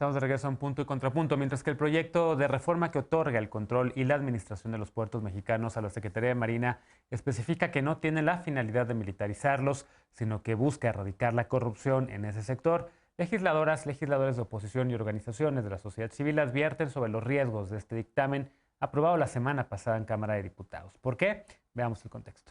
Estamos de regreso a Un Punto y Contrapunto. Mientras que el proyecto de reforma que otorga el control y la administración de los puertos mexicanos a la Secretaría de Marina especifica que no tiene la finalidad de militarizarlos, sino que busca erradicar la corrupción en ese sector, legisladoras, legisladores de oposición y organizaciones de la sociedad civil advierten sobre los riesgos de este dictamen aprobado la semana pasada en Cámara de Diputados. ¿Por qué? Veamos el contexto.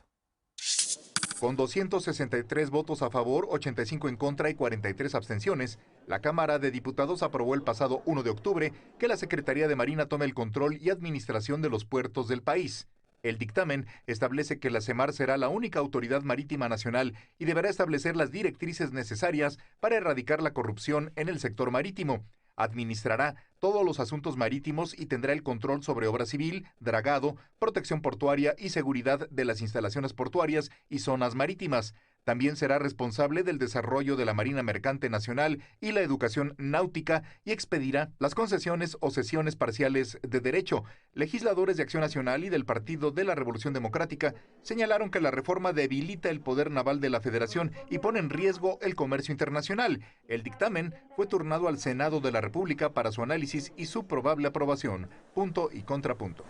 Con 263 votos a favor, 85 en contra y 43 abstenciones, la Cámara de Diputados aprobó el pasado 1 de octubre que la Secretaría de Marina tome el control y administración de los puertos del país. El dictamen establece que la SEMAR será la única autoridad marítima nacional y deberá establecer las directrices necesarias para erradicar la corrupción en el sector marítimo. Administrará todos los asuntos marítimos y tendrá el control sobre obra civil, dragado, protección portuaria y seguridad de las instalaciones portuarias y zonas marítimas. También será responsable del desarrollo de la Marina Mercante Nacional y la educación náutica y expedirá las concesiones o cesiones parciales de derecho. Legisladores de Acción Nacional y del Partido de la Revolución Democrática señalaron que la reforma debilita el poder naval de la Federación y pone en riesgo el comercio internacional. El dictamen fue turnado al Senado de la República para su análisis y su probable aprobación. Punto y contrapunto.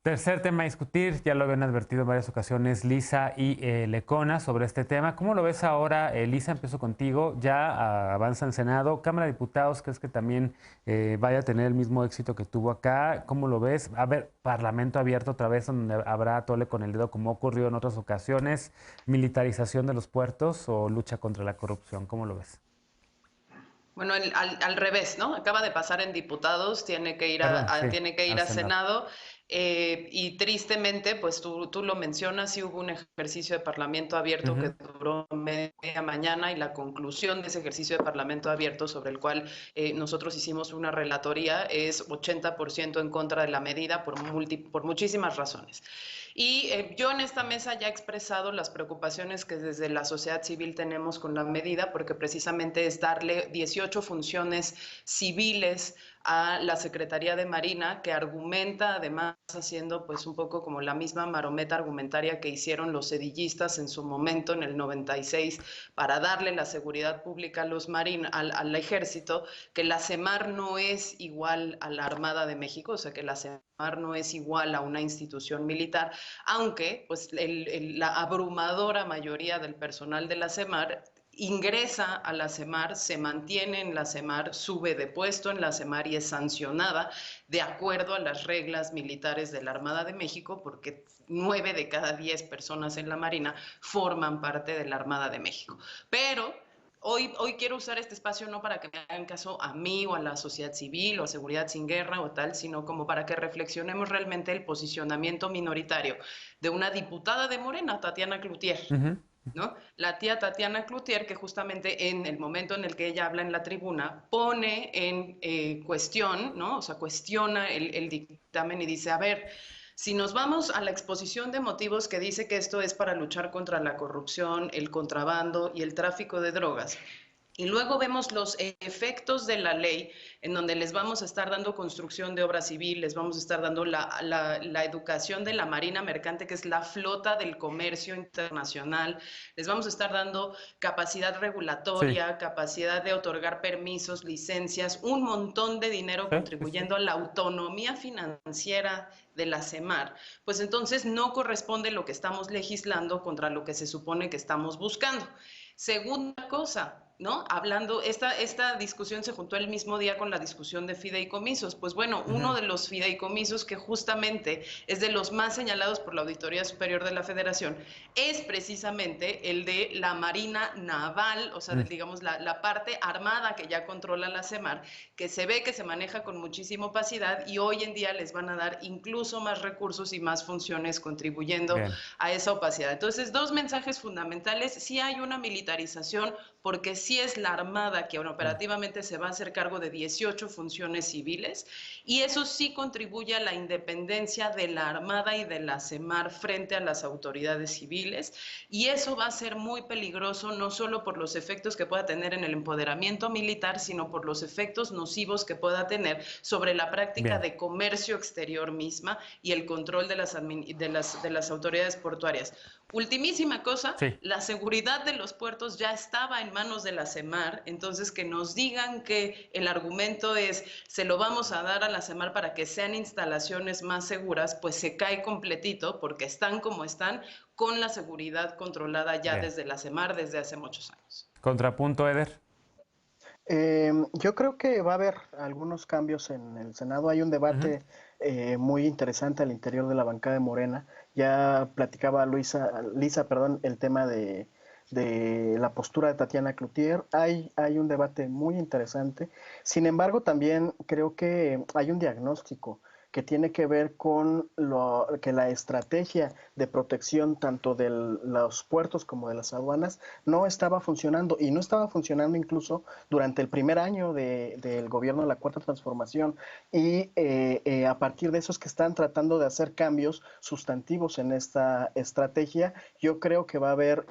Tercer tema a discutir, ya lo habían advertido en varias ocasiones Lisa y Lecona sobre este tema. ¿Cómo lo ves ahora, Lisa? Empiezo contigo. Ya avanza en Senado. Cámara de Diputados, ¿crees que también vaya a tener el mismo éxito que tuvo acá? ¿Cómo lo ves? A ver, Parlamento abierto otra vez, donde habrá tole con el dedo, como ocurrió en otras ocasiones. ¿Militarización de los puertos o lucha contra la corrupción? ¿Cómo lo ves? Bueno, al revés, ¿no? Acaba de pasar en diputados, tiene que ir Perdón, sí, tiene que ir al a Senado. Senado. Y tristemente, pues tú lo mencionas, sí hubo un ejercicio de Parlamento abierto que duró media mañana y la conclusión de ese ejercicio de Parlamento abierto sobre el cual nosotros hicimos una relatoría es 80% en contra de la medida por muchísimas razones. Y yo en esta mesa ya he expresado las preocupaciones que desde la sociedad civil tenemos con la medida, porque precisamente es darle 18 funciones civiles a la Secretaría de Marina, que argumenta, además haciendo pues un poco como la misma marometa argumentaria que hicieron los sedillistas en su momento, en el 96, para darle la seguridad pública a los al ejército, que la SEMAR no es igual a la Armada de México, o sea que la SEMAR no es igual a una institución militar, aunque pues la abrumadora mayoría del personal de la SEMAR ingresa a la SEMAR, se mantiene en la SEMAR, sube de puesto en la SEMAR y es sancionada de acuerdo a las reglas militares de la Armada de México, porque 9 de cada 10 personas en la Marina forman parte de la Armada de México. Pero hoy quiero usar este espacio no para que me hagan caso a mí o a la sociedad civil o a Seguridad Sin Guerra o tal, sino como para que reflexionemos realmente el posicionamiento minoritario de una diputada de Morena, Tatiana Cloutier. ¿No? La tía Tatiana Cloutier, que justamente en el momento en el que ella habla en la tribuna, pone en cuestión, ¿no? O sea, cuestiona el dictamen y dice, a ver, si nos vamos a la exposición de motivos que dice que esto es para luchar contra la corrupción, el contrabando y el tráfico de drogas, y luego vemos los efectos de la ley, en donde les vamos a estar dando construcción de obra civil, les vamos a estar dando la educación de la Marina Mercante, que es la flota del comercio internacional, les vamos a estar dando capacidad regulatoria, sí, capacidad de otorgar permisos, licencias, un montón de dinero contribuyendo a la autonomía financiera de la SEMAR, pues entonces no corresponde lo que estamos legislando contra lo que se supone que estamos buscando. Segunda cosa, ¿no? Hablando, esta discusión se juntó el mismo día con la discusión de fideicomisos. Pues bueno, uno de los fideicomisos que justamente es de los más señalados por la Auditoría Superior de la Federación es precisamente el de la Marina Naval, o sea, digamos, la parte armada que ya controla la SEMAR, que se ve que se maneja con muchísima opacidad y hoy en día les van a dar incluso más recursos y más funciones contribuyendo a esa opacidad. Entonces, dos mensajes fundamentales: sí hay una militarización, porque sí es la Armada que operativamente se va a hacer cargo de 18 funciones civiles, y eso sí contribuye a la independencia de la Armada y de la SEMAR frente a las autoridades civiles, y eso va a ser muy peligroso, no solo por los efectos que pueda tener en el empoderamiento militar, sino por los efectos nocivos que pueda tener sobre la práctica de comercio exterior misma y el control de las autoridades portuarias. Ultimísima cosa, la seguridad de los puertos ya estaba en manos de la CEMAR, entonces que nos digan que el argumento es se lo vamos a dar a la CEMAR para que sean instalaciones más seguras, pues se cae completito porque están como están con la seguridad controlada ya Bien. desde la CEMAR desde hace muchos años. Contrapunto, Eder. Yo creo que va a haber algunos cambios en el Senado. Hay un debate muy interesante al interior de la bancada de Morena. Ya platicaba Lisa, perdón, el tema de la postura de Tatiana Cloutier. Hay un debate muy interesante. Sin embargo, también creo que hay un diagnóstico que tiene que ver con que la estrategia de protección tanto de los puertos como de las aduanas no estaba funcionando, y no estaba funcionando incluso durante el primer año del gobierno de la Cuarta Transformación, y a partir de eso es que están tratando de hacer cambios sustantivos en esta estrategia. Yo creo que va a haber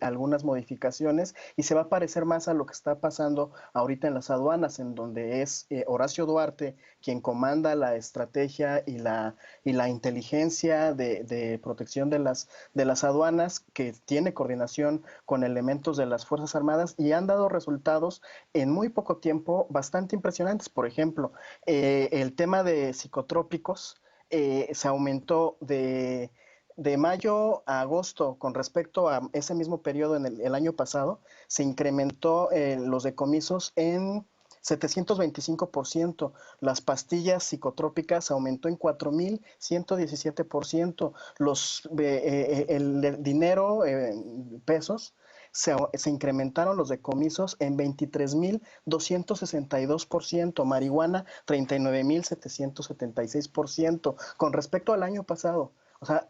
algunas modificaciones y se va a parecer más a lo que está pasando ahorita en las aduanas, en donde es Horacio Duarte quien comanda la estrategia y la inteligencia de protección de las aduanas, que tiene coordinación con elementos de las Fuerzas Armadas, y han dado resultados en muy poco tiempo bastante impresionantes. Por ejemplo, el tema de psicotrópicos se aumentó de mayo a agosto con respecto a ese mismo periodo en el año pasado. Se incrementó los decomisos en 725%, las pastillas psicotrópicas aumentó en 4,117%, el dinero, pesos, se incrementaron los decomisos en 23,262%, marihuana 39,776%, con respecto al año pasado. O sea,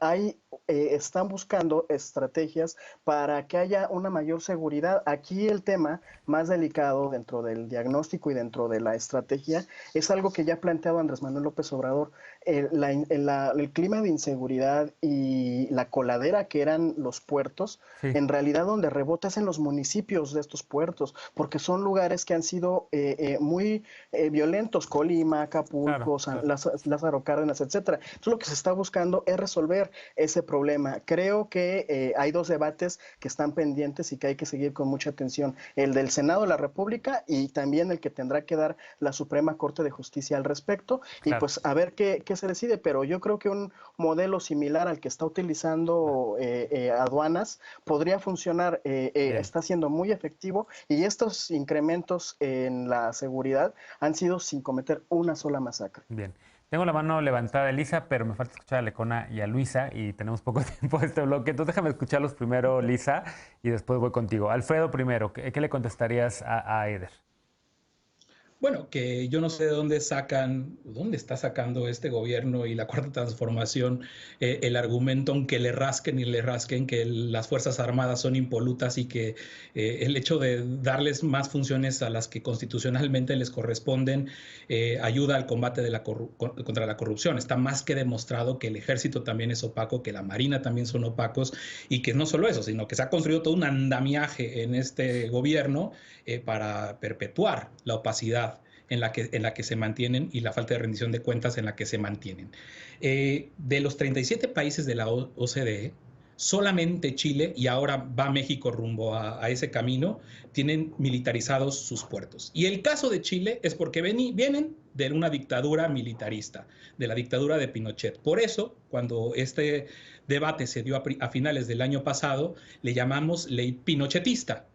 están buscando estrategias para que haya una mayor seguridad. Aquí el tema más delicado dentro del diagnóstico y dentro de la estrategia es algo que ya ha planteado Andrés Manuel López Obrador. El clima de inseguridad y la coladera que eran los puertos, en realidad donde rebota es en los municipios de estos puertos, porque son lugares que han sido muy violentos: Colima, Acapulco, Lázaro Cárdenas, etcétera. Entonces lo que se está buscando es resolver ese problema. Creo que hay dos debates que están pendientes y que hay que seguir con mucha atención: el del Senado de la República y también el que tendrá que dar la Suprema Corte de Justicia al respecto, y pues a ver qué se decide. Pero yo creo que un modelo similar al que está utilizando aduanas podría funcionar. Está siendo muy efectivo, y estos incrementos en la seguridad han sido sin cometer una sola masacre. Bien. Tengo la mano levantada, Elisa, pero me falta escuchar a Lecona y a Luisa, y tenemos poco tiempo de este bloque. Entonces déjame escucharlos primero, Lisa, y después voy contigo. Alfredo primero, ¿qué le contestarías a Eder? Bueno, que yo no sé de dónde está sacando este gobierno y la Cuarta Transformación el argumento, aunque le rasquen y le rasquen, que las Fuerzas Armadas son impolutas y que el hecho de darles más funciones a las que constitucionalmente les corresponden ayuda al combate contra la corrupción. Está más que demostrado que el Ejército también es opaco, que la Marina también son opacos, y que no solo eso, sino que se ha construido todo un andamiaje en este gobierno para perpetuar la opacidad en la que se mantienen y la falta de rendición de cuentas en la que se mantienen. De los 37 países de la OCDE, solamente Chile, y ahora va México rumbo a ese camino, tienen militarizados sus puertos. Y el caso de Chile es porque vienen de una dictadura militarista, de la dictadura de Pinochet. Por eso, cuando este debate se dio a finales del año pasado, le llamamos ley pinochetista.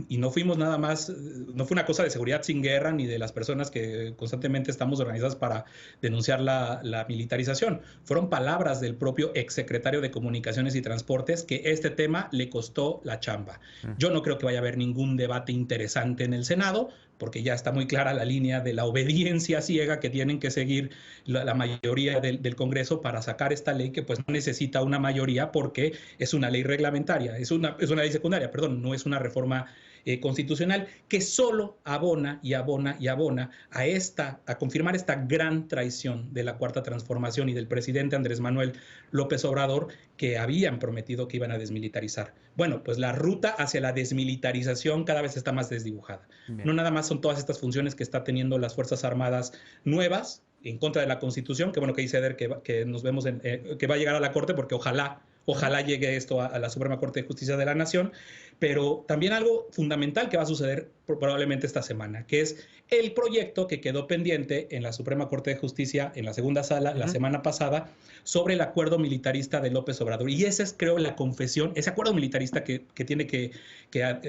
Y no fuimos nada más, no fue una cosa de seguridad sin guerra ni de las personas que constantemente estamos organizadas para denunciar la militarización. Fueron palabras del propio exsecretario de Comunicaciones y Transportes que este tema le costó la chamba. Yo no creo que vaya a haber ningún debate interesante en el Senado, porque ya está muy clara la línea de la obediencia ciega que tienen que seguir la mayoría del Congreso para sacar esta ley, que pues no necesita una mayoría porque es una ley reglamentaria, es una ley secundaria, perdón, no es una reforma constitucional, que solo abona a confirmar esta gran traición de la Cuarta Transformación y del presidente Andrés Manuel López Obrador, que habían prometido que iban a desmilitarizar. Bueno, pues la ruta hacia la desmilitarización cada vez está más desdibujada. Bien. No nada más son todas estas funciones que está teniendo las Fuerzas Armadas nuevas en contra de la Constitución, que bueno que dice Eder que nos vemos que va a llegar a la Corte, porque ojalá Ojalá llegue esto a la Suprema Corte de Justicia de la Nación, pero también algo fundamental que va a suceder probablemente esta semana, que es el proyecto que quedó pendiente en la Suprema Corte de Justicia, en la segunda sala, la semana pasada, sobre el acuerdo militarista de López Obrador. Y esa es, creo, la confesión, ese acuerdo militarista que tiene que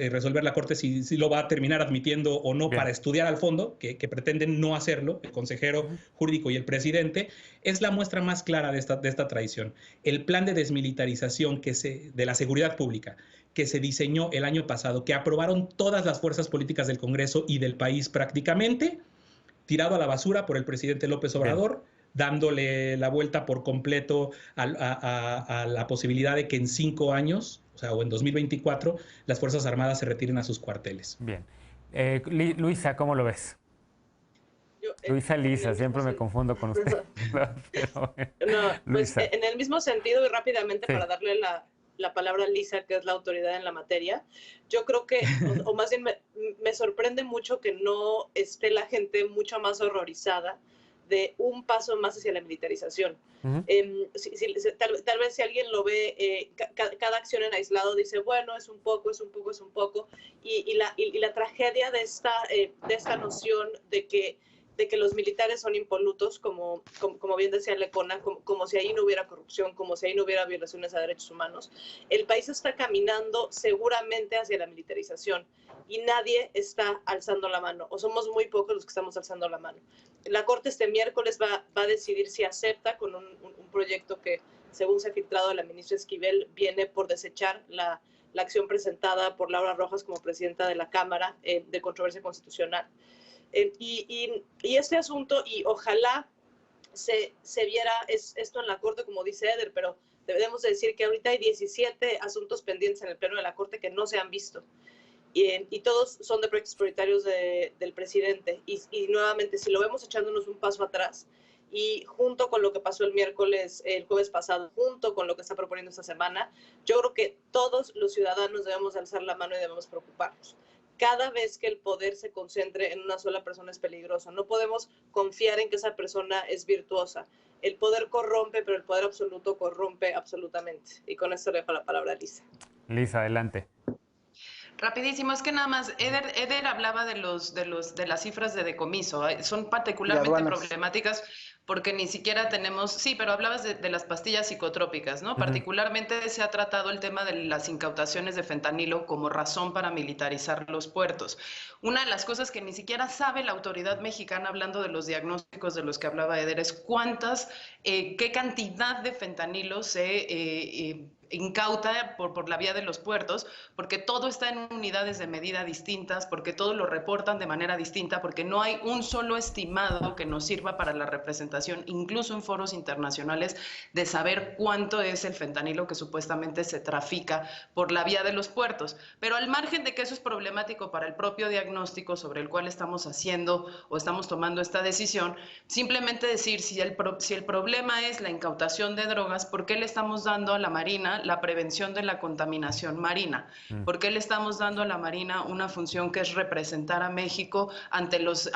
resolver la Corte si lo va a terminar admitiendo o no. Bien. Para estudiar al fondo, que pretenden no hacerlo, el consejero jurídico y el presidente, es la muestra más clara de esta traición. El plan de desmilitarización de la seguridad pública que se diseñó el año pasado, que aprobaron todas las fuerzas políticas del Congreso y del país prácticamente, tirado a la basura por el presidente López Obrador, dándole la vuelta por completo a la posibilidad de que en 5 años, o en 2024, las Fuerzas Armadas se retiren a sus cuarteles. Bien. Luisa, ¿cómo lo ves? Luisa Lisa, siempre me confundo con usted. Pero, no, pues en el mismo sentido y rápidamente para darle la palabra a Lisa, que es la autoridad en la materia, yo creo que, o más bien me sorprende mucho que no esté la gente mucho más horrorizada de un paso más hacia la militarización. Tal vez si alguien lo ve, cada acción en aislado dice, bueno, es un poco, y la tragedia de esta noción de que los militares son impolutos, como bien decía Lecona, como si ahí no hubiera corrupción, como si ahí no hubiera violaciones a derechos humanos. El país está caminando seguramente hacia la militarización y nadie está alzando la mano, o somos muy pocos los que estamos alzando la mano. La Corte este miércoles va a decidir si acepta con un proyecto que, según se ha filtrado de la ministra Esquivel, viene por desechar la acción presentada por Laura Rojas como presidenta de la Cámara de Controversia Constitucional. Y este asunto, y ojalá se viera esto en la Corte, como dice Eder, pero debemos decir que ahorita hay 17 asuntos pendientes en el Pleno de la Corte que no se han visto. Y todos son de proyectos prioritarios del presidente. Y nuevamente, si lo vemos echándonos un paso atrás, y junto con lo que pasó el jueves pasado, junto con lo que está proponiendo esta semana, yo creo que todos los ciudadanos debemos alzar la mano y debemos preocuparnos. Cada vez que el poder se concentre en una sola persona es peligroso. No podemos confiar en que esa persona es virtuosa. El poder corrompe, pero el poder absoluto corrompe absolutamente. Y con esto le dejo la palabra a Lisa. Lisa, adelante. Rapidísimo, es que nada más, Eder hablaba de las cifras de decomiso. Son particularmente problemáticas porque ni siquiera tenemos, sí, pero hablabas de las pastillas psicotrópicas, ¿no? Particularmente se ha tratado el tema de las incautaciones de fentanilo como razón para militarizar los puertos. Una de las cosas que ni siquiera sabe la autoridad mexicana, hablando de los diagnósticos de los que hablaba Eder, es qué cantidad de fentanilo se incauta por la vía de los puertos, porque todo está en unidades de medida distintas, porque todo lo reportan de manera distinta, porque no hay un solo estimado que nos sirva para la representación, incluso en foros internacionales, de saber cuánto es el fentanilo que supuestamente se trafica por la vía de los puertos. Pero al margen de que eso es problemático para el propio diagnóstico sobre el cual estamos haciendo o estamos tomando esta decisión, simplemente decir si el problema es la incautación de drogas, ¿por qué le estamos dando a la Marina la prevención de la contaminación marina? ¿Por qué le estamos dando a la Marina una función que es representar a México ante los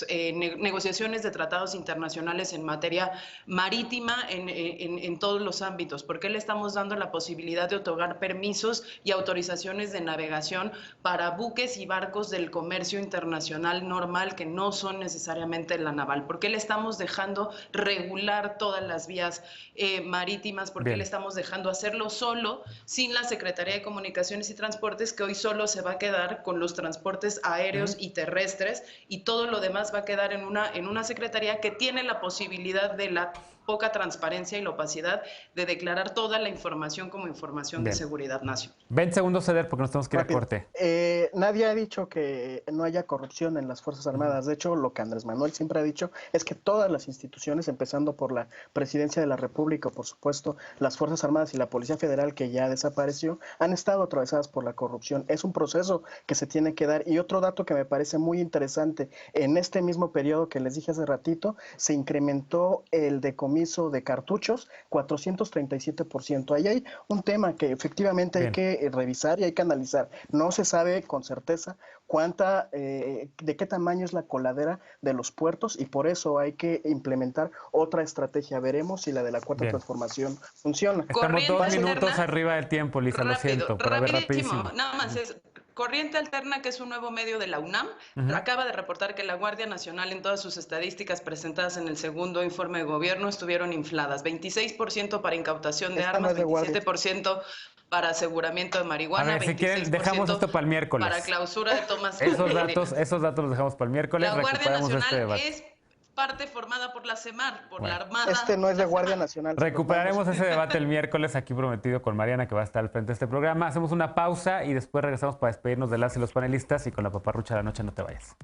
negociaciones de tratados internacionales en materia marítima en todos los ámbitos? ¿Por qué le estamos dando la posibilidad de otorgar permisos y autorizaciones de navegación para buques y barcos del comercio internacional normal que no son necesariamente la naval? ¿Por qué le estamos dejando regular todas las vías marítimas? ¿Por qué le estamos dejando hacerlo solo sin la Secretaría de Comunicaciones y Transportes, que hoy solo se va a quedar con los transportes aéreos y terrestres, y todo lo demás va a quedar en una secretaría que tiene la posibilidad de la poca transparencia y la opacidad de declarar toda la información como información de seguridad nacional? 20 segundos, Eder, porque nos tenemos que ir a corte. Nadie ha dicho que no haya corrupción en las Fuerzas Armadas. De hecho, lo que Andrés Manuel siempre ha dicho es que todas las instituciones, empezando por la Presidencia de la República, por supuesto, las Fuerzas Armadas y la Policía Federal, que ya desapareció, han estado atravesadas por la corrupción. Es un proceso que se tiene que dar. Y otro dato que me parece muy interesante, en este mismo periodo que les dije hace ratito, se incrementó el decomiso decomiso de cartuchos, 437%. Ahí hay un tema que efectivamente hay que revisar y hay que analizar. No se sabe con certeza de qué tamaño es la coladera de los puertos y por eso hay que implementar otra estrategia. Veremos si la de la cuarta transformación funciona. Estamos 2 minutos arriba del tiempo, Lisa, lo siento, pero a ver, rapidísimo. Nada más es Corriente Alterna, que es un nuevo medio de la UNAM, acaba de reportar que la Guardia Nacional en todas sus estadísticas presentadas en el segundo informe de gobierno estuvieron infladas. 26% para incautación de armas, 27% para aseguramiento de marihuana, a ver, si quieren, dejamos esto para el miércoles. Para clausura de tomas. Esos datos los dejamos para el miércoles. La Guardia Nacional es parte formada por la CEMAR, por la Armada. Este no es de Guardia Nacional. Recuperaremos ese debate el miércoles, aquí prometido con Mariana, que va a estar al frente de este programa. Hacemos una pausa y después regresamos para despedirnos de las y los panelistas, y con la paparrucha de la noche no te vayas.